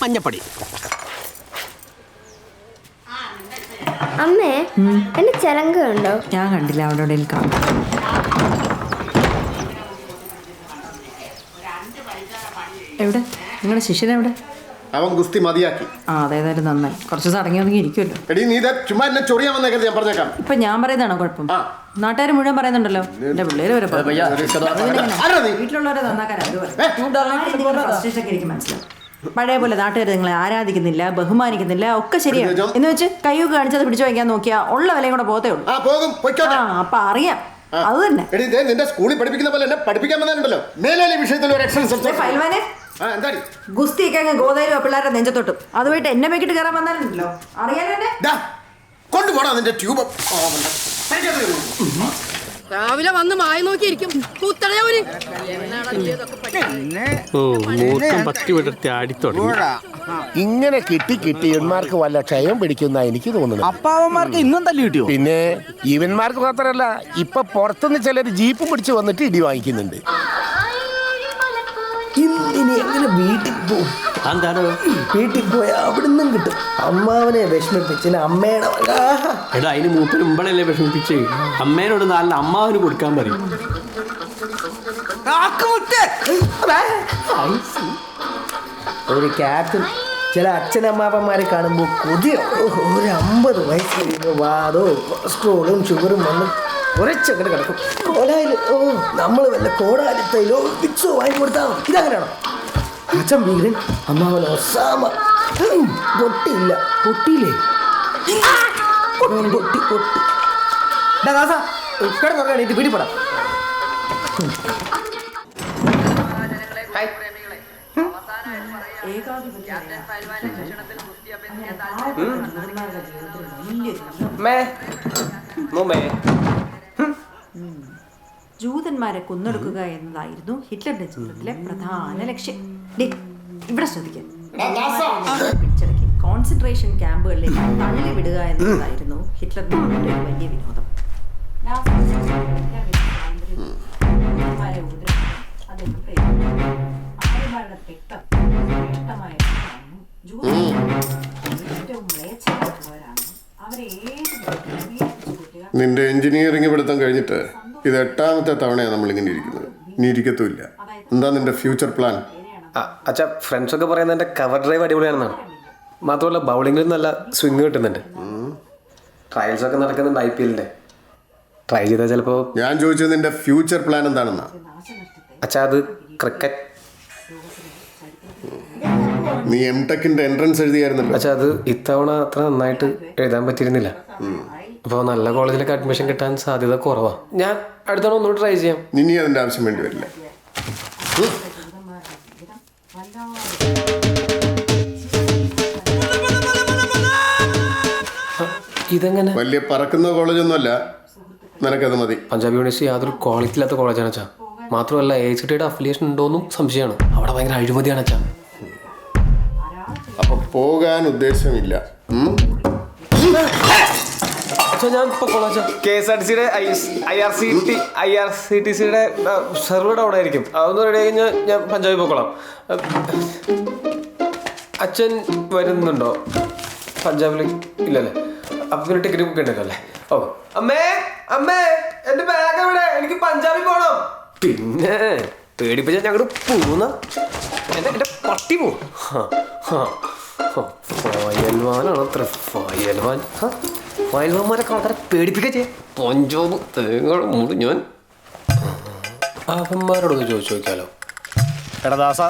മഞ്ഞപ്പൊടി. അമ്മേ, എന്റെ ചെലങ്ക ഉണ്ടോ? ഞാൻ കണ്ടില്ല, അവിടെ കാണാം. എവിടെ നിങ്ങളുടെ ശിഷ്യൻ എവിടെ? അവൻ ഗുസ്തി മതിയാക്കി. ആ അതേതായാലും നന്നായി. കുറച്ച് ദിവസം അടങ്ങി ഒതുങ്ങി ഇരിക്കുമല്ലോ. എടീ നീ ചുമ്മാ എന്നെ ചൊറിയാൻ വന്നേക്കരുത്, ഞാൻ പറഞ്ഞേക്കാം. ഇപ്പൊ ഞാൻ പറയുന്നതാണോ കുഴപ്പം? നാട്ടുകാർ മുഴുവൻ പറയുന്നുണ്ടല്ലോ. എന്റെ പിള്ളേര് വരെ വീട്ടിലുള്ളവരെ നന്നാക്കാൻ മനസ്സിലാവും. പഴയ പോലെ നാട്ടുകാർ നിങ്ങളെ ആരാധിക്കുന്നില്ല, ബഹുമാനിക്കുന്നില്ല, ഒക്കെ ശരിയാണ്. എന്ന് വെച്ച് കൈയൊക്കെ കാണിച്ചത് പിടിച്ചു വയ്ക്കാൻ നോക്കിയാ ഉള്ള വിലയും കൂടെ പോകത്തേ ഉള്ളൂ. അപ്പൊ അറിയാം. അത് തന്നെ നിന്റെ സ്കൂളിൽ പഠിപ്പിക്കുന്ന പോലെ എന്നെ പഠിപ്പിക്കാൻ വന്നാലുണ്ടല്ലോ മേലെ വിഷയത്തിൽ ഒരു ഫൈൽവാനെ ഗുസ്തിയൊക്കെ അങ്ങ് ഗോതയിലും പിള്ളേരുടെ നെഞ്ചത്തോട്ടും അതുമായിട്ട് എന്നെ മേക്കിട്ട് കയറാൻ വന്നാലുണ്ടല്ലോ. അറിയാലോ കൊണ്ടുപോടാ നിന്റെ ട്യൂബ്. രാവിലെ വന്ന് മായ നോക്കിയിരിക്കും. ഇങ്ങനെ കിട്ടി ഇവന്മാർക്ക് വല്ല ക്ഷയം പിടിക്കുന്ന എനിക്ക് തോന്നുന്നു. അപ്പാവന്മാർക്ക് ഇന്നും തല്ലി കിട്ടിയോ? പിന്നെ ഇവന്മാർക്ക് മാത്രമല്ല, ഇപ്പൊ പുറത്തുനിന്ന് ചിലർ ജീപ്പ് പിടിച്ച് വന്നിട്ട് ഇടി വാങ്ങിക്കുന്നുണ്ട്. ഇനി എങ്ങനെ വീട്ടിൽ പോകും? വീട്ടിൽ പോയാൽ അവിടുന്നും കിട്ടും. അമ്മാവനെ വിഷമിപ്പിച്ചിന് അമ്മയുടെ എടാ അതിന് മൂപ്പര് മുമ്പളല്ലേ വിഷമിപ്പിച്ച്. അമ്മേനോട് നാലിന് അമ്മാവന് കൊടുക്കാൻ പറയും. ഒരു ക്യാറ്റും ചില അച്ഛനമ്മാപ്പന്മാരെ കാണുമ്പോൾ കൊതിയോ. ഒരു 50 വയസ്സ് കഴിയുമ്പോൾ വാദോ കൊളസ്ട്രോളും ഷുഗറും വന്ന് കുറച്ചങ്ങോട്ട് കിടക്കും. കോലായിൽ നമ്മൾ വല്ല കോടാലിത്തയിലോ വിക്സോ വാങ്ങി കൊടുത്താൽ ഇതങ്ങനെയാണോ? അച്ഛൻ വീരൻ, അമ്മാവൻ ഒസാമ. പൊട്ടിയില്ല. പൊട്ടിയില്ലേ? പൊട്ടി പൊട്ടി കിടന്നുറങ്ങാൻ പിടിപ്പെടാം. ജൂതന്മാരെ കൊന്നൊടുക്കുക എന്നതായിരുന്നു ഹിറ്റ്ലറുടെ ജീവിതത്തിലെ പ്രധാന ലക്ഷ്യം. ഇവിടെ ശ്രദ്ധിക്കാൻ പിടിച്ചടക്കി കോൺസെൻട്രേഷൻ ക്യാമ്പുകളിലേക്ക് തള്ളിവിടുക എന്നതായിരുന്നു ഹിറ്റ്ലറിന്റെ വലിയ വിനോദം. നിന്റെ എഞ്ചിനീയറിംഗ് പഠിത്തം കഴിഞ്ഞിട്ട് ഇത് 8ാമത്തെ തവണയാണ് നമ്മളിങ്ങനെ ഇരിക്കുന്നത്. ഇനി ഇരിക്കത്തുമില്ല. എന്താ നിന്റെ ഫ്യൂച്ചർ പ്ലാൻ? അച്ഛാ, ഫ്രണ്ട്സൊക്കെ പറയുന്നത് എൻ്റെ കവർ ഡ്രൈവ് അടിപൊളിയാണെന്നാണ്. മാത്രമല്ല ബൗളിങ്ങിൽ നല്ല സ്വിങ് കിട്ടുന്നുണ്ട്. ട്രയൽസൊക്കെ നടക്കുന്നുണ്ട് IPL-ന്റെ. ട്രൈ ചെയ്താൽ ചിലപ്പോൾ. ഞാൻ ചോദിച്ചത് നിന്റെ ഫ്യൂച്ചർ പ്ലാൻ എന്താണെന്നാ. അച്ഛാ, അത് ക്രിക്കറ്റ്. നീ M.Tech-ന്റെ എൻട്രൻസ് എഴുതിയായിരുന്നല്ലോ. അച്ഛാ, അത് ഇത്തവണ അത്ര നന്നായിട്ട് എഴുതാൻ പറ്റിയിരുന്നില്ല. അപ്പോൾ നല്ല കോളേജിലേക്ക് അഡ്മിഷൻ കിട്ടാൻ സാധ്യത കുറവാണ്. ഞാൻ അടുത്തവണ ഒന്നുകൂടി ട്രൈ ചെയ്യാം. ഇനി അതിൻ്റെ ആവശ്യം വേണ്ടി വരില്ല. ഇതെങ്ങനെ? വലിയ പറക്കുന്ന കോളേജൊന്നുമല്ല, നിനക്കത് മതി. പഞ്ചാബ് യൂണിവേഴ്സിറ്റി യാതൊരു ക്വാളിറ്റി ഇല്ലാത്ത കോളേജാണ് അച്ഛാ. മാത്രമല്ല AICTE അഫിലിയേഷൻ ഉണ്ടോയെന്നും സംശയമാണ്. അവിടെ ഭയങ്കര അഴിമതിയാണ് അച്ഛാ. അപ്പൊ പോകാൻ ഉദ്ദേശമില്ല. ഞാൻ ഇപ്പോൾ കോളേജ് KSRTCയുടെ IRCTCയുടെ സെർവർ ഡൗൺ ആയിരിക്കും. അതൊന്ന് റെഡി കഴിഞ്ഞാൽ ഞാൻ പഞ്ചാബിൽ പോയിക്കോളാം. അച്ഛൻ വരുന്നുണ്ടോ പഞ്ചാബിൽ? ഇല്ലല്ലേ? അപ്പം പിന്നെ ടിക്കറ്റ് ബുക്ക് ഉണ്ടല്ലോ അല്ലേ? ഓ അമ്മേ, അമ്മേ എൻ്റെ ബാഗ് എവിടെ? എനിക്ക് പഞ്ചാബിൽ പോകണം. പിന്നെ പേടിപ്പിച്ച ഞങ്ങോട്ട് പോകുന്ന എൻ്റെ പട്ടി പോവും. ഫയൽവാനാണ് അത്ര. ഫയൽവാന്മാരെ കാണാൻ പേടിപ്പിക്കുക ചെയ്യാം. പഞ്ചാബ് തേങ്ങയുടെ മുടി ഞാൻ അവന്മാരോടൊന്ന് ചോദിച്ചു നോക്കിയാലോ. എടാ ദാസ,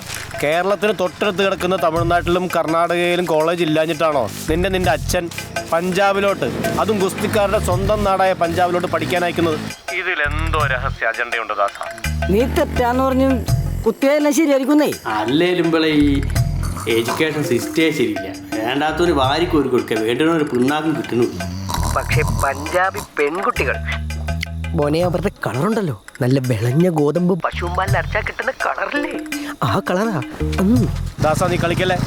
കേരളത്തിന് തൊട്ടടുത്ത് കിടക്കുന്ന തമിഴ്നാട്ടിലും കർണാടകയിലും കോളേജ് ഇല്ലാഞ്ഞിട്ടാണോ നിന്റെ അച്ഛൻ പഞ്ചാബിലോട്ട്, അതും ഗുസ്തിക്കാരുടെ സ്വന്തം നാടായ പഞ്ചാബിലോട്ട് പഠിക്കാൻ അയക്കുന്നത്? ഇതിലെന്തോ രഹസ്യ അജണ്ടയുണ്ട് ദാസ. നീ തെറ്റാന്ന് പറഞ്ഞു കുത്തിയെല്ലാം ശരിയായിരിക്കുന്നേ. അല്ലേലും ഈ എഡ്യൂക്കേഷൻ സിസ്റ്റേ ശരിയില്ല. വേണ്ടാത്തൊരു വാരിക്ക് ഒരു കൊടുക്കുക, വേണ്ടുന്ന ഒരു പിണ്ണാക്കും കിട്ടുന്നു. പക്ഷെ പഞ്ചാബി പെൺകുട്ടികൾ മോനെ, അവരുടെ കളറുണ്ടല്ലോ, നല്ല വിളഞ്ഞ ഗോതമ്പ് പശുവും പാലിൽ അരച്ചാൽ കിട്ടുന്ന കളറല്ലേ, ആ കളറാ. ദാസ നീ കളിക്കല്ലേ.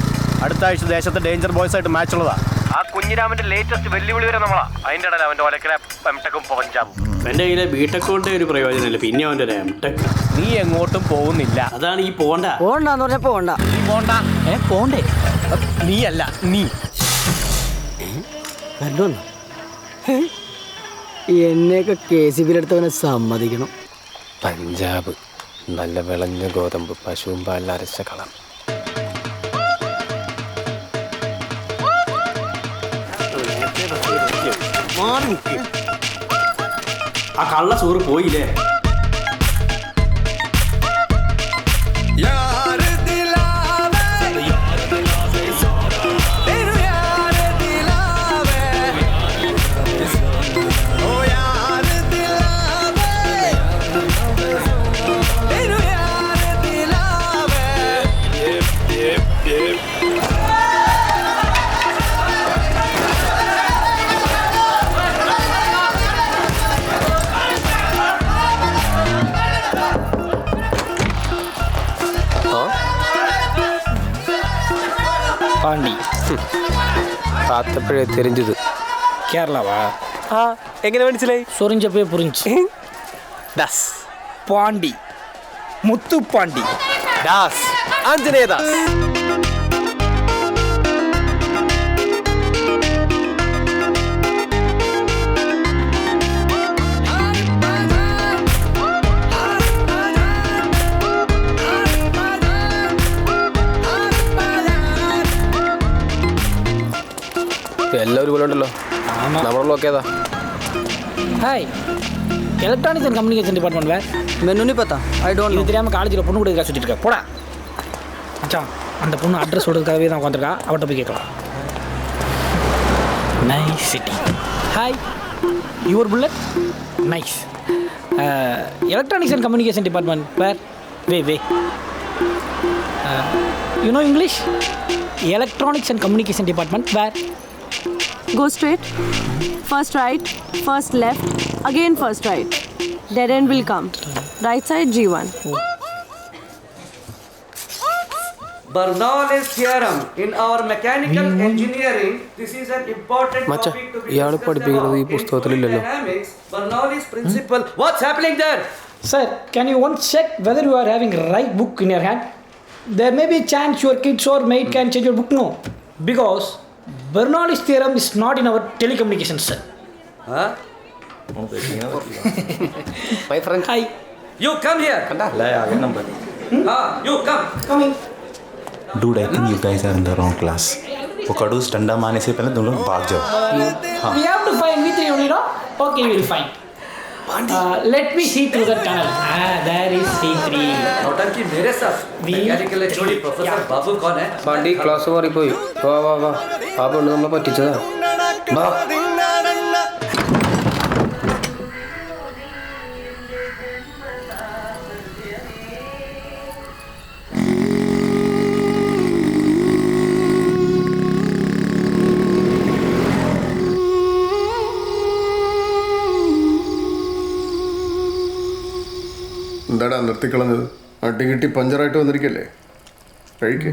അടുത്ത ആഴ്ച ദേശത്തെ ഡേഞ്ചർ ബോയ്സ് ആയിട്ട് മാച്ച് ഉള്ളതാ. ആ കുഞ്ഞിരാമന്റെ ലേറ്റസ്റ്റ് വെല്ലുവിളി വരെ നമ്മളാ. അതിന്റെ ഇടയിൽ അവന്റെ ഒലക്കര എംടെക്കും പഞ്ചാബും. എൻ്റെ കയ്യിലെ ബിടെക് കൊണ്ട് ഒരു പ്രയോജനമില്ല, പിന്നെ അവൻ്റെ ഒരു എംടെക്. നീ എങ്ങോട്ടും പോകുന്നില്ല. അതാണ് ഈ പോണ്ട. പോണ്ടെന്ന് പറഞ്ഞപ്പോ പോണ്ട. നീ പോണ്ട. പോണ്ടേ? നീ അല്ല നീ. വരണോന്ന് എന്നെയൊക്കെ KCB-യിലെടുത്തവനെ സമ്മതിക്കണം. പഞ്ചാബ് നല്ല വിളഞ്ഞ ഗോതമ്പ്, പശുവും പാലിൽ അരച്ച കളം. ആ കള്ള ചോറ് പോയില്ലേ? പാണ്ടി പാത്തപ്പഴേ തെരിഞ്ഞത് കേരളവാ? ആ എങ്ങനെ മനസ്സിലായി? சொரிஞ்சப்பே புரிஞ்சு. ദാസ് பாண்டி, முத்துப்பாண்டி. ദാസ് ആഞ്ജനേയദാസ്. എല്ലാവരും പോലെ ഉണ്ടല്ലോ. നമ്മളൊക്കെ ഏതാ? Hi, electronics and communication department where. मैनू नहीं पता, आई डोंट இது नो. தெரியாமல் காலேஜில் பொண்ணு கொடுக்க சுற்றிட்டு இருக்க போடா. மச்சான், அந்த பொண்ணு அட்ரஸ் சொல்கிறதுக்காகவே தான் உட்காந்துருக்கா. அவட்ட போய் கேட்கலாம். Nice city. Hi, your bullet nice. Electronics and communication department where. Way you know English? Electronics and communication department where. Go straight, first right, first left, again first right. Dead end will come. Right side G1. Bernoulli's theorem in our mechanical engineering. This is an important മച്ചാ, topic to be ഇയാൾ discussed പഠിപ്പിക്കുന്നത് ഈ now. പുസ്തകത്തിലില്ലല്ലോ. Dynamics, Bernoulli's principle. What's happening there? Sir, can you once check whether you are having right book in your hand? There may be a chance your kids or maid can change your book. No, because Bernoulli's theorem is not in our telecommunications, sir. Huh? My friend. Hi. You come here. You come. Coming. Dude, I think you guys are in the wrong class. वो कड़ूस डंडा मारने से पहले तुम लोग भाग जाओ. हाँ. We have to find V3 only, no? Okay, we will find. Let me see through the tunnel. There is C3. नौटंकी मेरे साथ. Mechanical HOD Professor बाबू कौन है? പാണ്ടി ക്ലാസ് മാറിപ്പോയി. വാ വാ വാ. ആ പെണ്ണ് നമ്മളെ പറ്റിച്ചതാ. വാ. എന്താടാ നിർത്തിക്കളഞ്ഞത്? അടികിട്ടി പഞ്ചറായിട്ട് വന്നിരിക്കല്ലേ? കഴിക്കേ,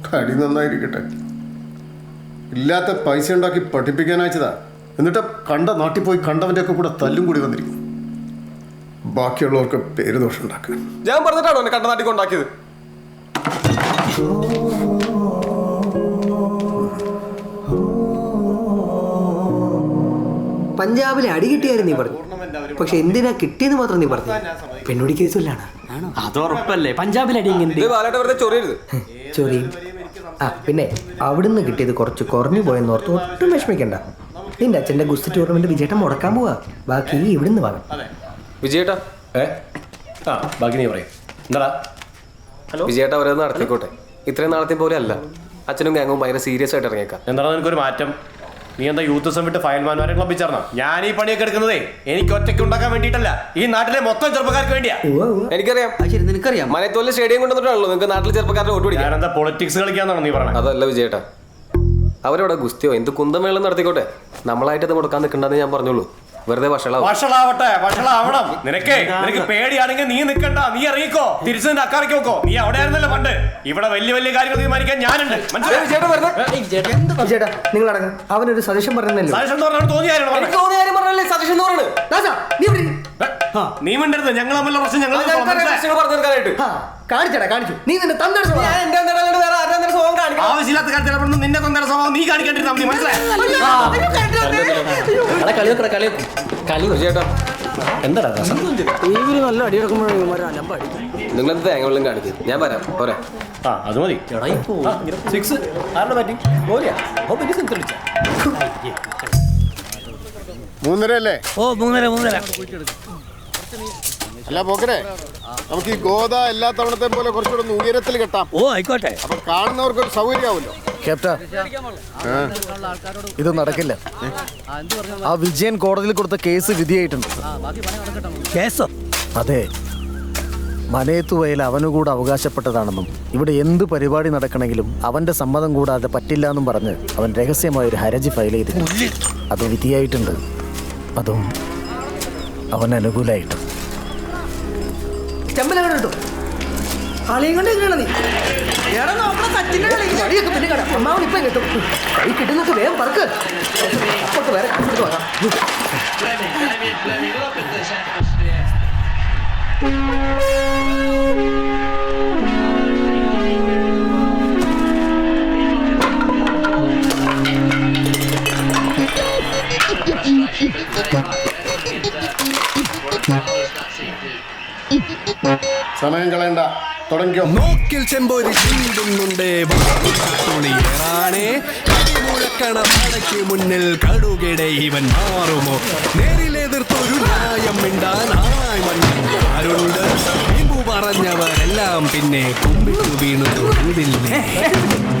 കടി നന്നായിരിക്കട്ടെ. ഇല്ലാത്ത പൈസ ഉണ്ടാക്കി പഠിപ്പിക്കാൻ അയച്ചതാ. എന്നിട്ട് കണ്ട നാട്ടിൽ പോയി കണ്ടവൻ്റെ ഒക്കെ കൂടെ തല്ലും കൂടി വന്നിരിക്കും. ബാക്കിയുള്ളവർക്ക് പേര് ദോഷം ഉണ്ടാക്കാൻ. ഞാൻ പറഞ്ഞിട്ടാണോ എന്നെ കണ്ട നാട്ടിൽ കൊണ്ടാക്കിയത്? പഞ്ചാബിലെ അടി കിട്ടിയായിരുന്നു നീ പറഞ്ഞു. പക്ഷെ എന്തിനാ കിട്ടിയെന്ന് മാത്രം നീ പറഞ്ഞു. പെണ്ണുടി കേസിലാണ്. അത് ഉറപ്പല്ലേ? പഞ്ചാബിലടി വെറുതെ ചൊറിയരുത്. ചൊറി. ആ പിന്നെ അവിടുന്ന് കിട്ടിയത് കുറച്ച് കുറഞ്ഞു പോയെന്ന് ഓർത്ത് ഒട്ടും വിഷമിക്കണ്ട. നിന്റെ അച്ഛൻ്റെ ഗുസ്തി ടൂർണമെന്റ് വിജയേട്ടൻ മുടക്കാൻ പോവാ. ബാക്കി ഇവിടുന്ന് വാങ്ങാം. വിജയേട്ടാ ബാക്കി നീ പറയും. എന്താടാ? വിജയേട്ടാ അവരത് നടത്തിക്കോട്ടെ. ഇത്രയും നാളത്തെ പോലെ അല്ല. അച്ഛനും ഗാങ്ങും ഭയങ്കര സീരിയസ് ആയിട്ട് ഇറങ്ങിയേക്കാം. എന്താണ് നിനക്കൊരു മാറ്റം? നീ എന്താ യൂത്ത് വിട്ട് ഫയൽമാൻമാരെ ക്ലബ്ബിൽ ചേർന്നോ? ഞാൻ ഈ പണിയൊക്കെ എടുക്കുന്നതേ എനിക്ക് ഒറ്റയ്ക്ക് ഉണ്ടാക്കാൻ വേണ്ടിയിട്ടല്ല, ഈ നാട്ടിലെ മൊത്തം ചെറുപ്പക്കാർക്ക് വേണ്ടിയാ. എനിക്കറിയാം. ശരി, നിനക്കറിയാം. മനത്തോലെ സ്റ്റേഡിയം കൊണ്ടുവന്നിട്ടാണല്ലോ നിങ്ങൾക്ക് നാട്ടിലെ ചെറുപ്പക്കാരുടെ വോട്ട് പിടിക്കാൻ. ഞാനെന്താ പൊളിറ്റിക്സ് കളിക്കാന്നാണോ നീ പറഞ്ഞത്? അതല്ല വിജയേട്ടാ, അവരവിടെ ഗുസ്തിയോ എന്ത് കുന്തം വേളം നടത്തിക്കോട്ടെ. നമ്മളായിട്ട് അത് മുടക്കാൻ നിൽക്കണ്ടെന്ന് ഞാൻ പറഞ്ഞോളൂ. വെറുതെ വഷളാവണം. നിനക്ക് പേടിയാണെങ്കിൽ നീ നിൽക്കണ്ട, നീ ഇറങ്ങിക്കോ, തിരിച്ചു നിന്റെ അക്കാറയ്ക്ക് നോക്കോ. നീ അവിടെ ആയിരുന്നല്ലോ പണ്ട്. ഇവിടെ വലിയ വലിയ കാര്യങ്ങൾ തീരുമാനിക്കാൻ ഞാനുണ്ട്. ചേട്ടാ നിങ്ങൾ അടങ്ങ്. അവനൊരു സജഷൻ പറഞ്ഞല്ലോ. നീ മിണ്ടരുത്, ഞങ്ങൾ തമ്മിലുള്ള പ്രശ്നം ഞങ്ങൾ കാണിച്ചു. നീ നിന്റെ തന്തയുടെ ആവശ്യമില്ലാത്ത കാര്യത്തിൽ നിന്റെ തന്തയുടെ സ്വഭാവം നീ കാണിക്കേണ്ടിരുന്ന മതി. മനസ്സിലായി? എന്താ നല്ല അടി നടക്കുമ്പോഴേ നിങ്ങളെന്ത് തേങ്ങ വെള്ളം കാണിക്കും, ഞാൻ വരാം. പോരെ അത് മതി. 6 ആരുടെ ബാറ്റിംഗ്? 3:30 അല്ലേ? ഓ 3:30. അല്ല പോക്കരെ, നമുക്ക് ഈ ഗോദ എല്ലാ തവണത്തെ പോലെ കുറച്ചുകൂടെ ഒന്ന് ഉയരത്തിൽ കെട്ടാം. ഓ ആയിക്കോട്ടെ. അപ്പൊ കാണുന്നവർക്കൊരു സൗകര്യമാവുമല്ലോ. ക്യാപ്റ്റൻ, ഇത് നടക്കില്ല. ആ വിജയൻ കോടതിയിൽ കൊടുത്ത കേസ് വിധിയായിട്ടുണ്ട്. കേസോ? അതെ, മനയത്തുവയൽ അവനുകൂടെ അവകാശപ്പെട്ടതാണെന്നും ഇവിടെ എന്ത് പരിപാടി നടക്കണമെങ്കിലും അവന്റെ സമ്മതം കൂടാതെ പറ്റില്ല എന്നും പറഞ്ഞ് അവൻ രഹസ്യമായ ഒരു ഹർജി ഫയൽ ചെയ്തിട്ടുണ്ട്. അത് വിധിയായിട്ടുണ്ട്, അതും അവൻ അനുകൂലമായിട്ട്. ചെമ്പലോ കളിയും കൊണ്ട് എങ്ങനെയാണ് നീ? അമ്മാവൻ ഇപ്പം കിട്ടും. കൈ കിട്ടുന്നൊക്കെ വേഗം പറക്ക്. അപ്പോട്ട് വേറെ കണ്ടിട്ട് വാങ്ങാം. സമയം കളയണ്ട, തുടങ്ങിയോ. നോക്കിൽ ചെമ്പൊരി ചീന്തുന്നുണ്ടേ മുഴക്കണക്ക് മുന്നിൽ കടുകിടെ ഇവൻ മാറുമോ? നേരിലെതിർത്തൊരു ന്യായം മിണ്ടാനായി മണ്ണുണ്ട്. ഇമ്പു പറഞ്ഞവരെല്ലാം പിന്നെ കുമ്പിട്ടു വീണു തൊഴുതില്ലേ.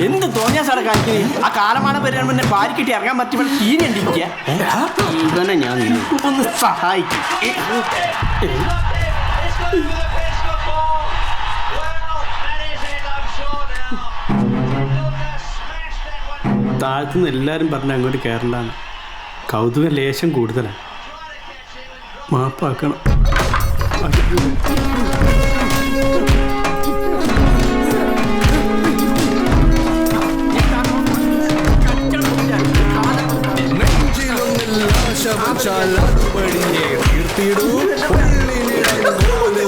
എന്ത് തോന്നിയാ സാറെ കാണിക്കുന്നത്? ആ കാലമാണ് വരാൻ മുന്നേ ഭാര്യ കിട്ടി ഇറങ്ങാൻ പറ്റിയപ്പോൾ തീരണ്ടിരിക്കുക. ഇവനെ ഞാൻ ഒന്ന് സഹായിക്കും. താഴ്ത്തുനിന്ന് എല്ലാവരും പറഞ്ഞ് അങ്ങോട്ട് കയറണ്ടാണ്. കൗതുക ലേശം കൂടുതലാണ്. മാപ്പാക്കണം.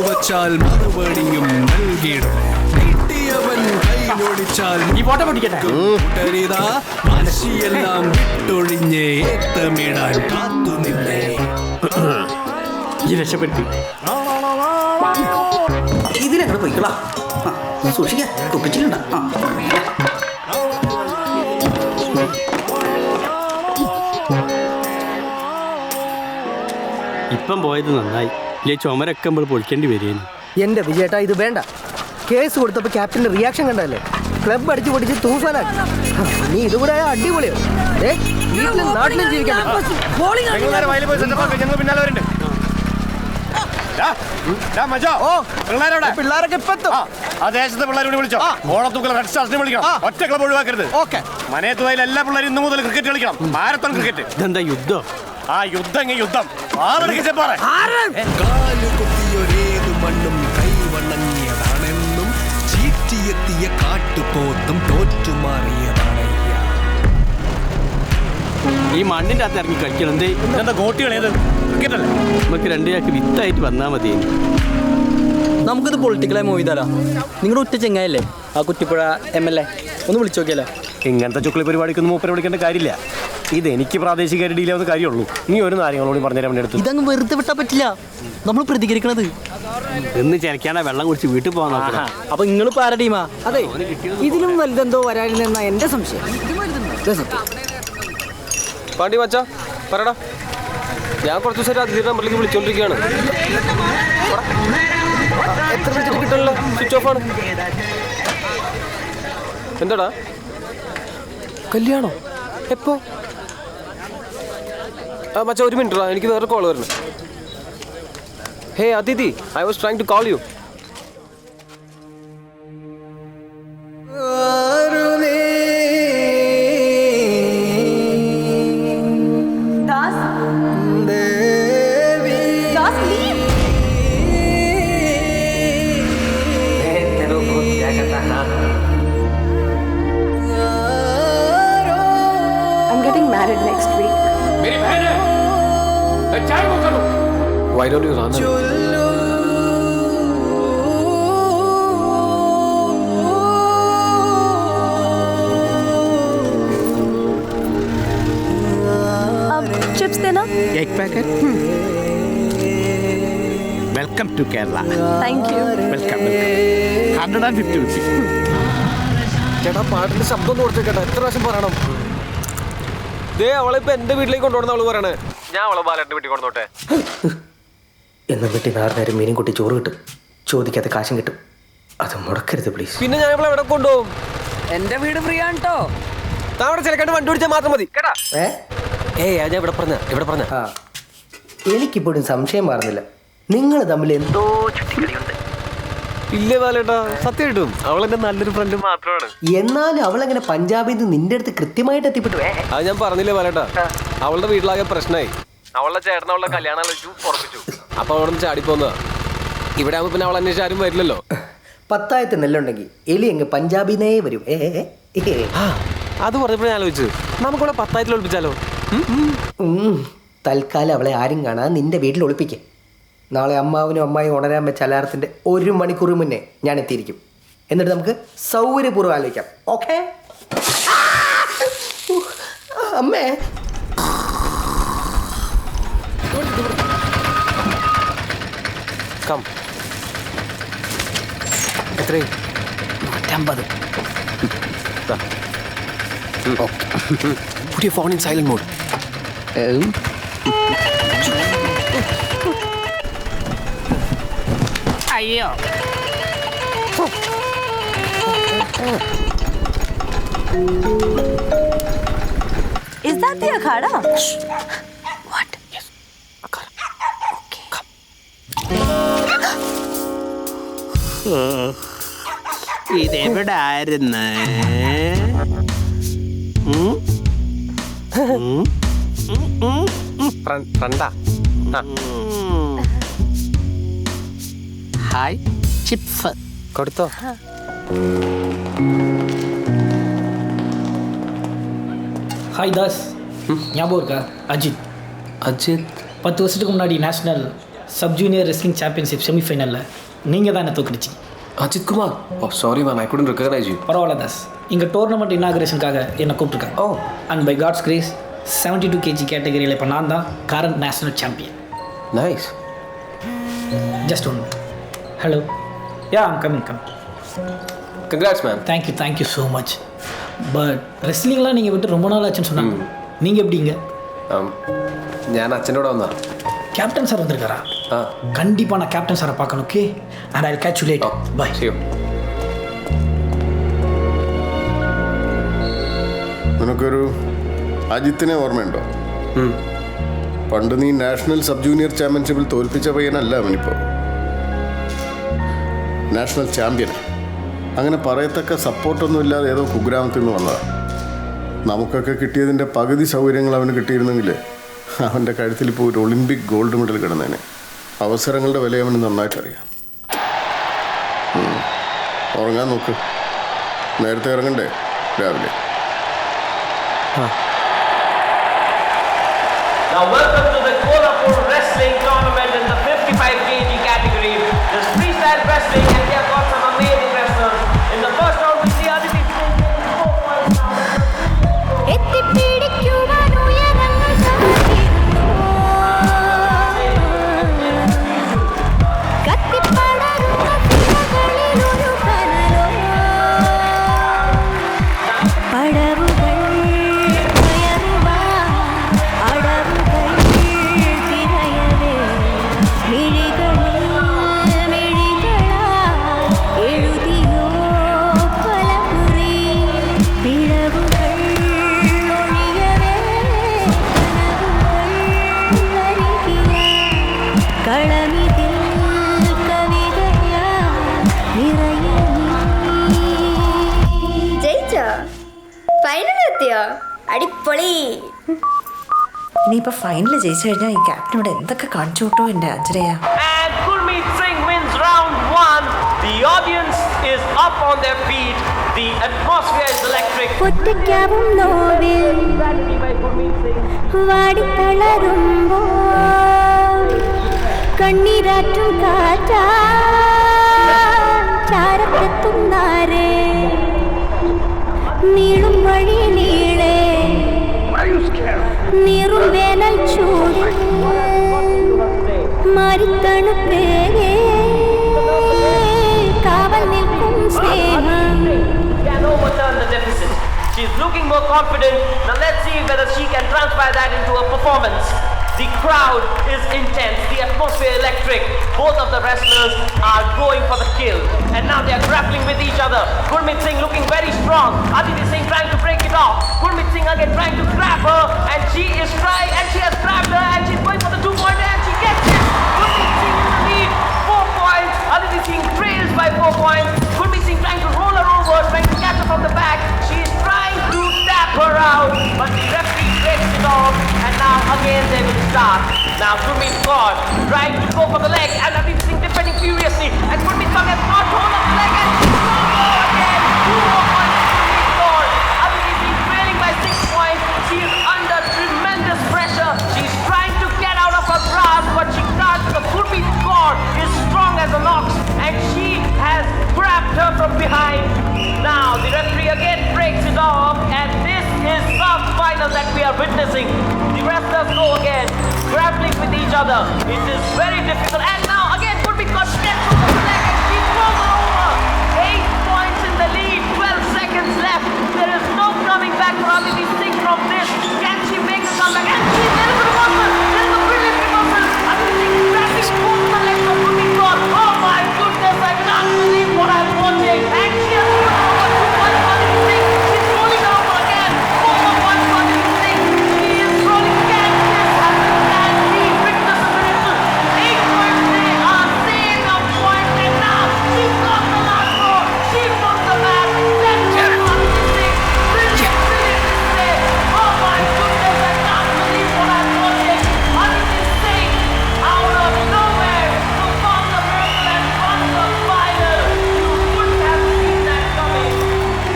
വച്ചാൽ മറുപടിയും നൽകിയിടും. ഈ ഫോട്ടോ പൊട്ടിക്കട്ടെ. മനുഷ്യയെല്ലാം വിട്ടൊഴിഞ്ഞ് ഏത്തമിടാൻ കാത്തുനിന്നേ. ഈ രക്ഷപ്പെടുത്തി ഇതിലങ്ങോട്ട് പോയിക്കളാ. സൂക്ഷിക്ക, കുപ്പിച്ചിട്ടുണ്ട. ഇപ്പം പോയത് നന്നായി. ഈ ചുമരൊക്കെ നമ്മൾ പൊളിക്കേണ്ടി വരികയാണ്. എന്റെ വിജയേട്ടാ, ഇത് വേണ്ട. കേസ് കൊടുത്തപ്പോൾ ക്യാപ്റ്റന്റെ റിയാക്ഷൻ കണ്ടല്ലേ? ക്ലബ് അടിച്ചു പൊടിച്ച് തൂഫാനാക്കി. നീ ഇതുകൂടെ അടിപൊളിയോ? വീട്ടിലും നാട്ടിലും ജീവിക്കാൻ പിള്ളേരൊക്കെ ഇപ്പൊ ആ ദേശത്തെ പിള്ളേരോട് വിളിച്ചോ. ഓണത്തൂക്കൽ റെഡ് സ്റ്റാർസിനെ വിളിക്കണം. ഒറ്റ ക്ലബ് ഒഴിവാക്കരുത്. മനയത്തുവയിൽ എല്ലാ പിള്ളേരും ഇന്ന് മുതൽ ക്രിക്കറ്റ് കളിക്കണം. Marathon cricket. ഇതെന്താ യുദ്ധം? ആ യുദ്ധം യുദ്ധം. കാലുകുത്തിയൊരേതു മണ്ണും കൈവണങ്ങിയതാണെന്നും ചീറ്റിയെത്തിയ കാട്ടുപോത്തും തോറ്റുമാറിയതാണയ്യ. ഈ മണ്ണിന്റെ അകത്ത് ഇറങ്ങി കളിക്കണം. എന്താ ഗോട്ടി കളിയത്? ക്രിക്കറ്റ് അല്ലേ? നമുക്ക് രണ്ടുപേർക്ക് വിത്തായിട്ട് വന്നാൽ മതി. നമുക്കിത് പൊളിറ്റിക്കലായി മൂവ് ചെയ്താലോ? നിങ്ങളുടെ ഒറ്റ ചെങ്ങായല്ലേ ആ കുറ്റിപ്പുഴ MLA? ഒന്ന് വിളിച്ചു നോക്കിയാലോ? ഇങ്ങനത്തെ ചുക്കളി പരിപാടിക്കൊന്നും മൂപ്പരെ വിളിക്കേണ്ട കാര്യമില്ല. ഇത് എനിക്ക് പ്രാദേശികമായിട്ട് ഡീൽ ആവുന്ന കാര്യമുള്ളൂ. നീ ഒരു കാര്യങ്ങളോട് പറഞ്ഞുതരാൻ വേണ്ടി എടുത്തു. ഇതങ്ങ് വെറുതെ വിട്ടാ പറ്റില്ല. നമ്മൾ പ്രതികരിക്കണത് എന്ന് ചിലക്കാണ്ട് വെള്ളം കുടിച്ച് വീട്ടിൽ പോകാൻ നോക്കണം. അപ്പൊ നിങ്ങൾ പാര ടീമാ? അതെ, ഇതിലും വലുതെന്തോ വരാനില്ലെന്നാ എന്റെ സംശയം. പാണ്ടി മച്ചാ പറയടാ. ഞാൻ കുറച്ച് ദിവസം അതിഥി നമ്പറിലേക്ക് വിളിച്ചോണ്ടിരിക്കുകയാണ്. എത്ര വിളിച്ചിട്ട് കിട്ടണല്ലോ, സ്വിച്ച് ഓഫ് ആണ്. എന്താടാ കല്യാണോ? എപ്പോ? ആ മച്ചാ ഒരു മിനിറ്റ്, എനിക്ക് വേറെ കോൾ വരണം. Hey Athithi, I was trying to call you. Das? Why don't you run? Chips देना. Egg packet? Welcome to Kerala. Thank you. Welcome. 150 rupees. ചേട്ടാ പാട്ടിന്റെ ശബ്ദം ഒന്ന് കൊടുത്തേ കേട്ടോ. എത്ര പ്രാവശ്യം പറയണം? ദേ അവളിപ്പോ എന്റെ വീട്ടിലേക്ക് കൊണ്ടുവന്ന അവള് പറയണേ. ഞാൻ അവളെ ബാലേട്ടന്റെ വീട്ടിൽ കൊണ്ടുപോട്ടെ. എന്നും വീട്ടിൽ 4 നേരം മീനും കൂട്ടി ചോറ് കിട്ടും, ചോദിക്കാത്ത കാശും കിട്ടും. അത് മുടക്കരുത് പ്ലീസ്. പിന്നെ ഞാൻ ഇവിടെ എവിടെ കൊണ്ടുപോകും? എന്റെ വീട് ഫ്രീ ആണ് കേട്ടോ. താവിടെ ചിലക്കാണ്ട് വണ്ടി പിടിച്ചാൽ മാത്രം മതി കേട്ടാ. ഞാൻ ഇവിടെ പറഞ്ഞ ആ എനിക്കിപ്പോഴും സംശയം മാറുന്നില്ല, നിങ്ങൾ തമ്മിൽ എന്തോ ചുറ്റിക്കളിയുണ്ട്. ഇല്ലേ ബാലേട്ടാ, സത്യം കിട്ടും. അവൾ എന്റെ നല്ലൊരു ഫ്രണ്ട് മാത്രമാണ്. എന്നാലും അവളെങ്ങനെ പഞ്ചാബിൽ നിന്ന് നിന്റെ അടുത്ത് കൃത്യമായിട്ട് എത്തിപ്പെട്ടു? അത് ഞാൻ പറഞ്ഞില്ലേ ബാലേട്ടാ, അവളുടെ വീട്ടിലാകെ പ്രശ്നമായി. അവളുടെ ചേട്ടൻ അവളുടെ കല്യാണം ഉറപ്പിച്ചു. അപ്പൊ അവിടെ നിന്ന് ചാടിപ്പോന്നതാ. ഇവിടെ ആകുമ്പോ പിന്നെ അവൾ അന്വേഷിച്ച് ആരും വരില്ലല്ലോ. 10 നെല്ലുണ്ടെങ്കിൽ എലി അങ്ങ് പഞ്ചാബിന്നേ വരും. അത് പറഞ്ഞപ്പോഴേ ആലോചിച്ചു, നമുക്കിവിടെ 10 ഒളിപ്പിച്ചാലോ? തൽക്കാലം അവളെ ആരും കാണാൻ നിന്റെ വീട്ടിൽ ഒളിപ്പിക്കേ. നാളെ അമ്മാവനും അമ്മായും ഉണരാൻ വെച്ച അലാറത്തിന്റെ 1 മണിക്കൂർ മുന്നേ ഞാൻ എത്തിയിരിക്കും. എന്നിട്ട് നമുക്ക് സൗകര്യപൂർവ്വം ആലോചിക്കാം. ഓക്കെ അമ്മേ? എത്രയും 150. Put your phone in silent mode. അയ്യോ. Is that the akhada? What? Yes. Akhada. Okay. Come. ഇതെവിടായിരുന്നു? ഫ്രണ്ടാ. ഹായ് ചിപ്സ് കൊടുത്തോ? ஹாய் தாஸ், ஞாபகம் இருக்கா? அஜித் 10 வருஷத்துக்கு முன்னாடி national sub junior wrestling championship செமிஃபைனலில் நீங்கள் தான் என்ன தோக்கடிச்சிங்க. Ajith Kumar. Oh sorry man, I couldn't recognize you. பரவாயில்ல தாஸ், இங்கே டோர்னமெண்ட் இனாகுரேஷனுக்காக என்னை கூப்பிட்டுருக்காங்க. And by God's grace 72 kg கேட்டகரியில் இப்போ நான் தான் current national champion. Nice. Just one. Hello. Yeah I'm coming. Congrats man. Thank you so much. But ரெஸ்லிங்லாம் நீங்கள் விட்டு ரொம்ப நாள் ஆச்சுன்னு சொன்னாங்க. நீங்கள் எப்படிங்க? ഞാൻ അച്ഛൻ്റെ കൂടെ വന്നാ. கேப்டன் சார் வந்திருக்காரா? கண்டிப்பாக நான் கேப்டன் சாரை பார்க்கணும். Okay, and I will catch you later. Bye. നിനക്കൊരു അജിത്തിനെ ഓർമ്മയുണ്ടോ? പണ്ട് നീ നാഷണൽ സബ് ജൂനിയർ ചാമ്പ്യൻഷിപ്പിൽ തോൽപ്പിച്ച പയ്യനല്ല അവനിപ്പോൾ നാഷണൽ ചാമ്പ്യൻ. അങ്ങനെ പറയത്തക്ക സപ്പോർട്ടൊന്നും ഇല്ലാതെ ഏതോ കുഗ്രാമത്തിൽ നിന്ന് വന്നതാണ്. നമുക്കൊക്കെ കിട്ടിയതിൻ്റെ പകുതി സൗകര്യങ്ങൾ അവന് കിട്ടിയിരുന്നെങ്കിൽ അവൻ്റെ കഴുത്തിൽ ഇപ്പോൾ ഒരു ഒളിമ്പിക് ഗോൾഡ് മെഡൽ കിടന്നേനെ. അവസരങ്ങളുടെ വില അവന് നന്നായിട്ടറിയാം. ഉറങ്ങാൻ നോക്ക്, നേരത്തെ ഇറങ്ങണ്ടേ രാവിലെ. Now welcome to the Kolhapur Wrestling Tournament in the 55 kg category. There's freestyle wrestling and we have got some amazing wrestlers. In the first round we see Aditi Singh getting 4 points now. അടിപൊളി. ഇനിയിപ്പോൾ final ജയിച്ചു കഴിഞ്ഞാൽ ഈ ക്യാപ്റ്റനോട് എന്തൊക്കെ കാണിച്ചു കിട്ടോ എൻ്റെ അഞ്ജനയാ. And Gurmeet Singh wins round 1. The audience is up on their feet. The atmosphere is electric. ഒറ്റയ്ക്കാവും നോവിൽ വാടിത്തളരുമ്പോൾ കണ്ണീരാറ്റും കാറ്റാ ചാരത്തെത്തുന്നാരേ നീളും വഴി നീളേ നീറും വേനൽ ചൂടിൽ മാറിത്തണുപ്പേകേ കാവൽ നിൽക്കും സ്നേഹം. Can overturn the deficit. She's looking more confident. Now let's see whether she can transpire that into a performance. The crowd is intense, the atmosphere electric. Both of the wrestlers are going for the kill. And now they are grappling with each other. Gurmeet Singh looking very strong. Aditi Singh trying to break it off. Gurmeet Singh again trying to grab her. And she is trying, and she has grabbed her, and she's going for the 2-pointer, and she gets it. Gurmeet Singh in the lead, 4 points. Aditi Singh trails by 4 points. Gurmeet Singh trying to roll her over, trying to catch her from the back. She is trying to tap her out, but the referee breaks it off, and now again they will start. Now Gurmeet Kaur trying to go for the leg, and Aditi Singh defending furiously, and Gurmeet Kaur has not hold of the leg, and she goes again. 2 more points to Gurmeet Kaur. Aditi Singh trailing by 6 points. She is under tremendous pressure. She's trying to get out of her grasp, but she can't because Gurmeet Kaur is strong as an ox, and she has grabbed her from behind. Now the referee again breaks it off, and this is some final that we are witnessing. The wrestlers go again, grappling with each other. It is very difficult, and now again Gurmeet Kaur steps over the leg, and she throws her over. 8 points in the lead, 12 seconds left. There is no coming back for Aditi Singh from this. Can she make a comeback? And there is a reversal. There is a brilliant reversal. Aditi Singh grabbing both the legs of Gurmeet Kaur. Oh my goodness, I can't believe what I'm watching. And she has put over 2 points for Aditi Singh. She's rolling her over again. 4 more points for Aditi Singh. She is rolling again. And she witness a miracle. 8 points they are saved on point, and now she's got the last score. She put the match. Let's cheer for Aditi Singh. Brilliant display. Oh my goodness, I can't believe what I'm watching. Aditi Singh out of nowhere performed a miracle and won the final. You wouldn't have seen that coming.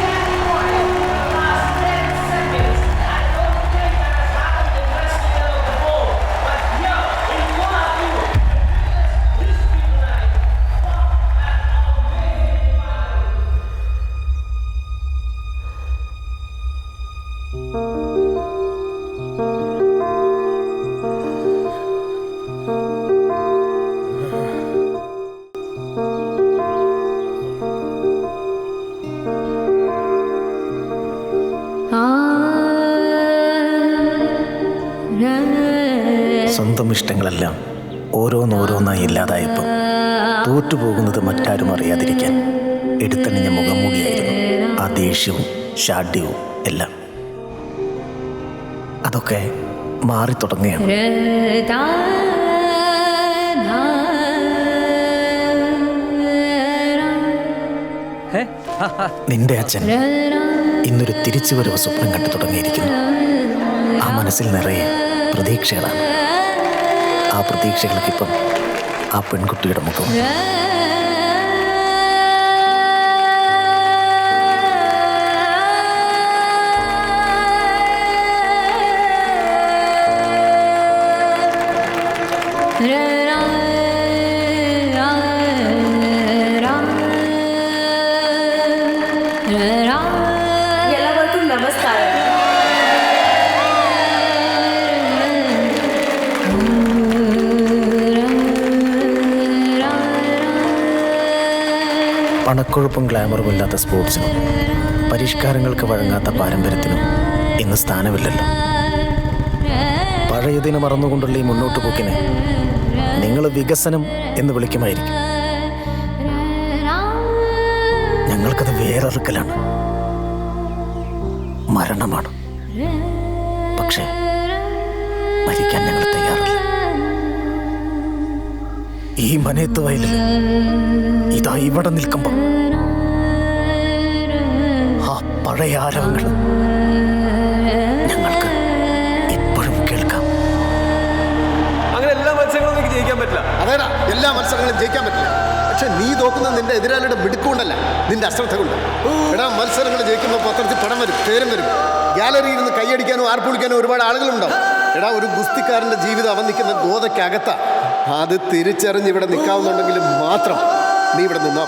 10 points in the last 10 seconds. I don't think that has happened in wrestling ever before. But here in Kuala Lumpur, history tonight. സ്വന്തം ഇഷ്ടങ്ങളെല്ലാം ഓരോന്നോരോന്നായി ഇല്ലാതായപ്പോൾ തോറ്റുപോകുന്നത് മറ്റാരും അറിയാതിരിക്കാൻ എടുത്തണിഞ്ഞ മുഖംമൂടിയായിരുന്നു ആ ദേഷ്യവും ശാഠ്യവും എല്ലാം. അതൊക്കെ മാറിത്തുടങ്ങുകയാണ്. നിന്റെ അച്ഛൻ ഇന്നൊരു തിരിച്ചുവരവ് സ്വപ്നം കണ്ടു തുടങ്ങിയിരിക്കുന്നു. ആ മനസ്സിൽ നിറയെ പ്രതീക്ഷകളാണ്. ആ പ്രതീക്ഷകൾക്കിപ്പം ആ പെൺകുട്ടിയുടെ മുഖം. എല്ലാവർക്കും നമസ്കാരം. പണക്കൊഴുപ്പും ഗ്ലാമറും ഇല്ലാത്ത സ്പോർട്സിനും പരിഷ്കാരങ്ങൾക്ക് വഴങ്ങാത്ത പാരമ്പര്യത്തിനും ഇന്ന് സ്ഥാനമില്ലല്ലോ. പഴയതിനെ മറന്നുകൊണ്ടുള്ള ഈ മുന്നോട്ട് പോക്കിനെ നിങ്ങൾ വികസനം എന്ന് വിളിക്കുമായിരിക്കും. ഞങ്ങൾക്കത് വേറൊരുക്കലാണ്, മരണമാണ്. പക്ഷേ മരിക്കാൻ ഞങ്ങൾ തയ്യാറില്ല. ഈ മനയത്ത് വയലിൽ ഇതാ ഇവിടെ നിൽക്കുമ്പോ ആ പഴയ ആരവങ്ങൾ ഞങ്ങൾക്ക് ഇപ്പോഴും കേൾക്കാം. അങ്ങനെ എല്ലാ മത്സരങ്ങളും എനിക്ക് ജയിക്കാൻ പറ്റില്ല. അതേടാ, എല്ലാ മത്സരങ്ങളും ജയിക്കാൻ പറ്റില്ല. പക്ഷെ നീ തോക്കുന്നത് നിന്റെ എതിരാളിയുടെ മിടുക്കൊണ്ടല്ല, നിന്റെ അശ്രദ്ധ കൊണ്ട്. എടാ, മത്സരങ്ങൾ ജയിക്കുമ്പോൾ പത്രത്തിൽ പടം വരും, പേരും വരും. ഗാലറിയിൽ നിന്ന് കൈയടിക്കാനോ ആർപ്പുളിക്കാനോ ഒരുപാട് ആളുകളുണ്ടാവും. എടാ, ഒരു ഗുസ്തിക്കാരന്റെ ജീവിതം അവൻ നിൽക്കുന്ന ഗോതയ്ക്കകത്ത. അത് തിരിച്ചറിഞ്ഞ് ഇവിടെ നിൽക്കാവുന്നുണ്ടെങ്കിൽ മാത്രം നീ ഇവിടെ നിന്നാ